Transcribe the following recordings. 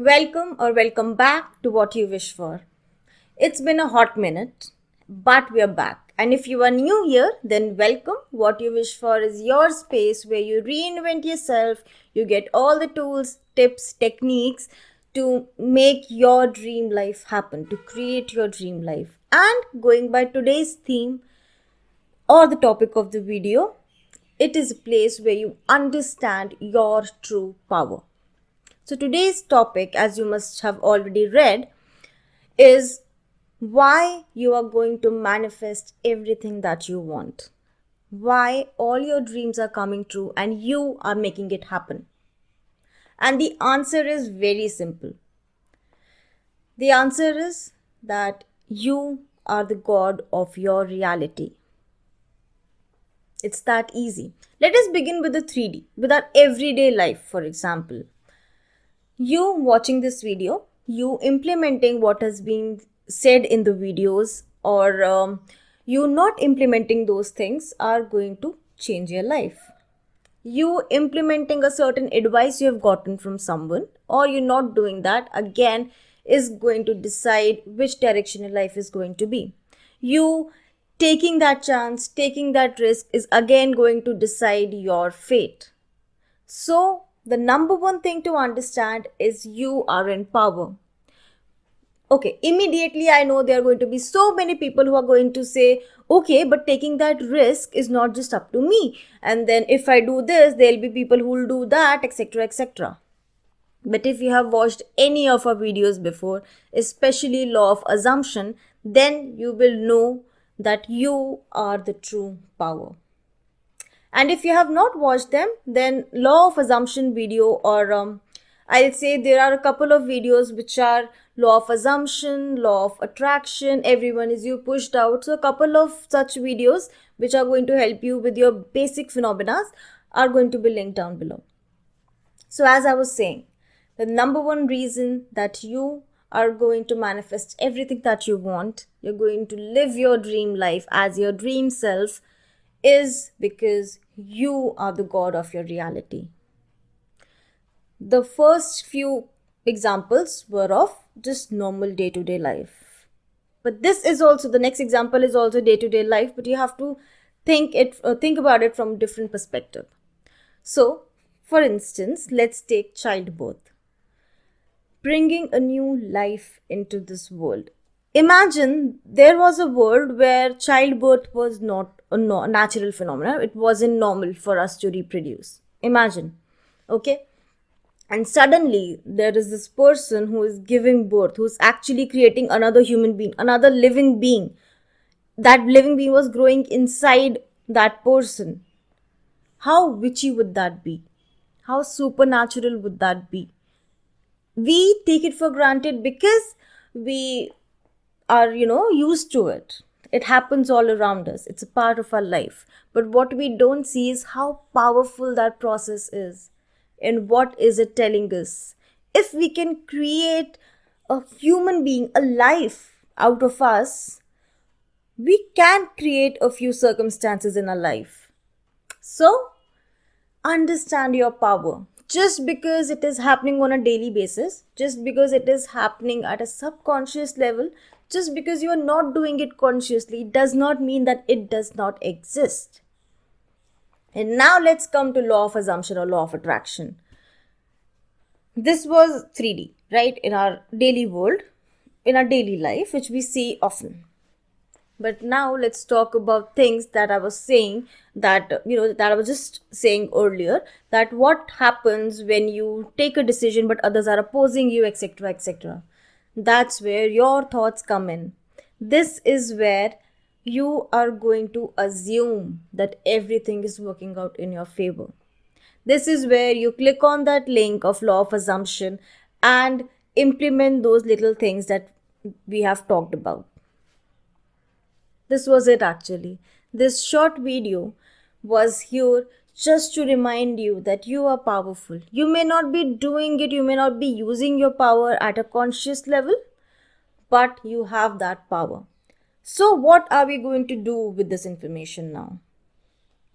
Welcome back to What You Wish For. It's been a hot minute, but we're back. And if you are new here, then welcome. What You Wish For is your space where you reinvent yourself, you get all the tools, tips, techniques to make your dream life happen, to create your dream life. And going by today's theme or the topic of the video, it is a place where you understand your true power. So today's topic, as you must have already read, is why you are going to manifest everything that you want. Why all your dreams are coming true and you are making it happen. And the answer is very simple. The answer is that you are the God of your reality. It's that easy. Let us begin with the 3D, with our everyday life, for example. You watching this video, you implementing what has been said in the videos, or you not implementing those things are going to change your life. You implementing a certain advice you have gotten from someone, or you not doing that, again, is going to decide which direction your life is going to be. You taking that chance, taking that risk is again going to decide your fate. So, the number one thing to understand is you are in power. Okay, immediately I know there are going to be so many people who are going to say, okay, but taking that risk is not just up to me. And then if I do this, there'll be people who will do that, etc., etc. But if you have watched any of our videos before, especially law of assumption, then you will know that you are the true power. And if you have not watched them, then law of assumption video, or I'll say there are a couple of videos which are law of assumption, law of attraction, everyone is you pushed out. So a couple of such videos which are going to help you with your basic phenomena are going to be linked down below. So as I was saying, the number one reason that you are going to manifest everything that you want, you're going to live your dream life as your dream self, is because you are the God of your reality. The first few examples were of just normal day-to-day life. But this is also, the next example is also day-to-day life, but you have to think about it from a different perspective. So, for instance, let's take childbirth. Bringing a new life into this world. Imagine there was a world where childbirth was not a natural phenomenon. It wasn't normal for us to reproduce. Imagine. Okay? And suddenly there is this person who is giving birth, who's actually creating another human being, another living being. That living being was growing inside that person. How witchy would that be? How supernatural would that be? We take it for granted because we are, used to it. It happens all around us. It's a part of our life. But what we don't see is how powerful that process is and what is it telling us. If we can create a human being, a life out of us, we can create a few circumstances in our life. So, understand your power. Just because it is happening on a daily basis, just because it is happening at a subconscious level, just because you are not doing it consciously, does not mean that it does not exist. And now let's come to law of assumption or law of attraction. This was 3D, right? In our daily world, in our daily life, which we see often. But now let's talk about things that I was saying that I was just saying earlier, that what happens when you take a decision but others are opposing you, etc., etc. That's where your thoughts come in. This is where you are going to assume that everything is working out in your favor. This is where you click on that link of law of assumption and implement those little things that we have talked about. This was it actually. This short video was here just to remind you that you are powerful. You may not be doing it, you may not be using your power at a conscious level, but you have that power. So what are we going to do with this information now?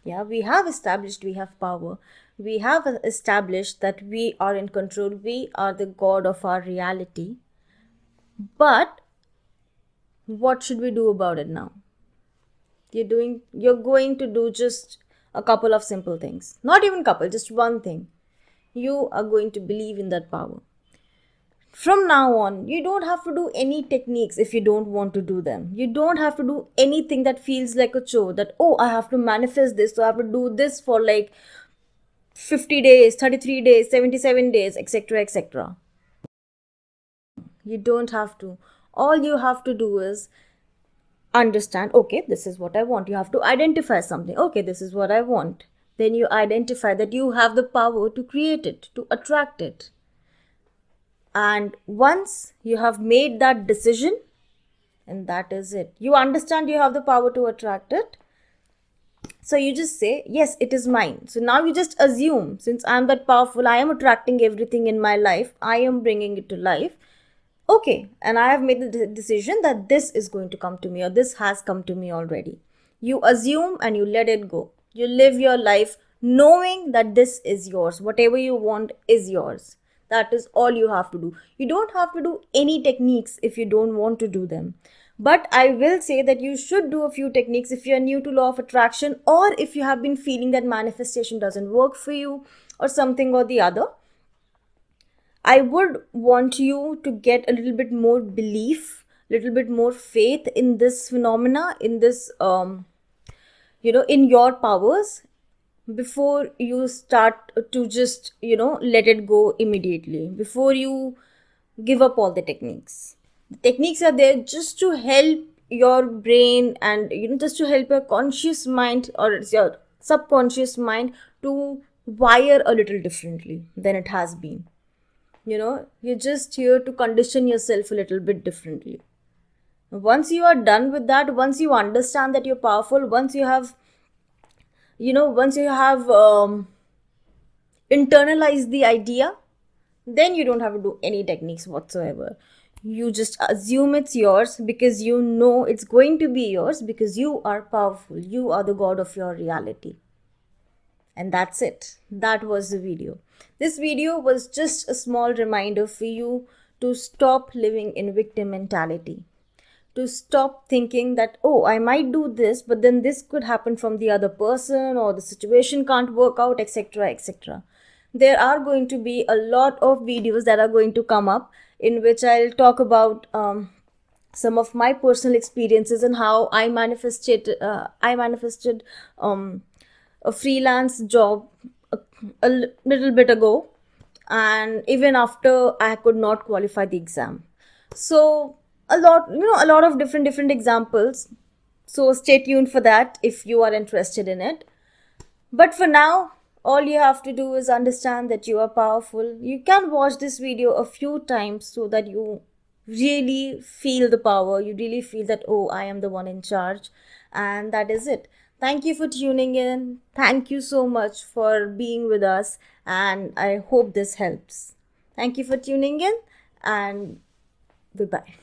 Yeah, we have established we have power. we have established that we are in control, we are the god of our reality. But what should we do about it now? You're going to do just a couple of simple things. Not even couple, just one thing. You are going to believe in that power. From now on, you don't have to do any techniques if you don't want to do them. You don't have to do anything that feels like a chore, that, oh, I have to manifest this, so I have to do this for like 50 days, 33 days, 77 days, etc., etc. You don't have to. All you have to do is understand, okay, this is what I want. You have to identify something. Okay, this is what I want. Then you identify that you have the power to create it, to attract it. And once you have made that decision, and that is it. You understand you have the power to attract it. So you just say, yes, it is mine. So now you just assume, since I'm that powerful, I am attracting everything in my life, I am bringing it to life. Okay, and I have made the decision that this is going to come to me, or this has come to me already. You assume and you let it go. You live your life knowing that this is yours. Whatever you want is yours. That is all you have to do. You don't have to do any techniques if you don't want to do them. But I will say that you should do a few techniques if you are new to law of attraction, or if you have been feeling that manifestation doesn't work for you or something or the other. I would want you to get a little bit more belief, little bit more faith in this phenomena, in this, in your powers, before you start to just, let it go immediately, before you give up all the techniques. The techniques are there just to help your brain and, just to help your conscious mind or it's your subconscious mind to wire a little differently than it has been. You're just here to condition yourself a little bit differently. Once you are done with that, once you understand that you're powerful, once you have internalized the idea, then you don't have to do any techniques whatsoever. You just assume it's yours because you know it's going to be yours, because you are powerful. You are the god of your reality. And that's it. That was the video. This video was just a small reminder for you to stop living in victim mentality. To stop thinking that, oh, I might do this, but then this could happen from the other person, or the situation can't work out, etc., etc. There are going to be a lot of videos that are going to come up in which I'll talk about some of my personal experiences and how I manifested a freelance job a little bit ago, and even after I could not qualify the exam. So a lot of different examples. So stay tuned for that if you are interested in it. But for now, all you have to do is understand that you are powerful. You can watch this video a few times so that you really feel the power. You really feel that, oh, I am the one in charge. And that is it. Thank you for tuning in. Thank you so much for being with us. And I hope this helps. Thank you for tuning in, and goodbye.